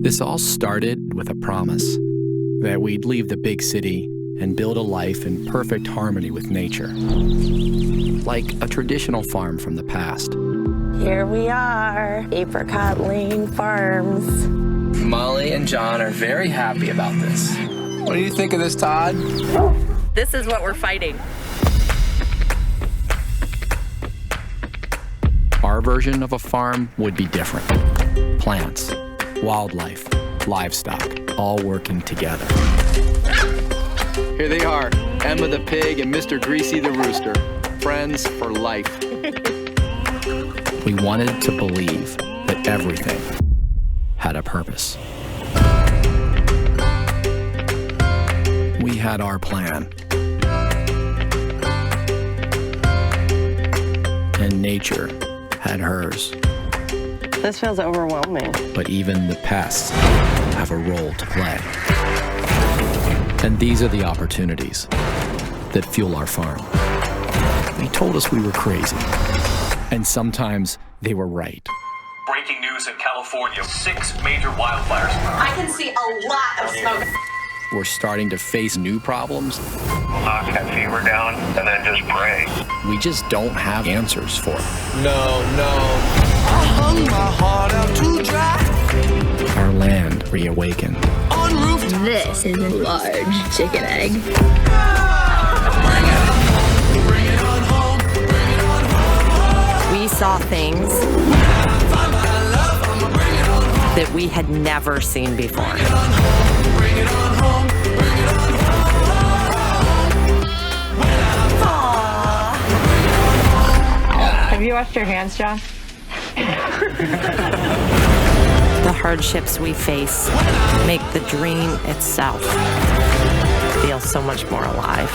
This all started with a promise that we'd leave the big city and build a life in perfect harmony with nature, like a traditional farm from the past. Here we are, Apricot Lane Farms. Molly and John are very happy about this. What do you think of this, Todd? This is what we're fighting. Our version of a farm would be different. Plants, wildlife, livestock, all working together. Here they are, Emma the pig and Mr. Greasy the rooster, friends for life. We wanted to believe that everything had a purpose. We had our plan. And nature had hers. This feels overwhelming. But even the pests have a role to play. And these are the opportunities that fuel our farm. They told us we were crazy. And sometimes they were right. Breaking news in California, 6 major wildfires. I can see a lot of smoke. We're starting to face new problems. We'll knock that fever down and then just pray. We just don't have answers for. No. I hung my heart out to dry. Our land reawakened. On roof. This is a large chicken egg. Bring it on home. Bring it on home. We saw things that we had never seen before. Bring it on home. Bring it on home. Have you washed your hands, John? The hardships we face make the dream itself feel so much more alive.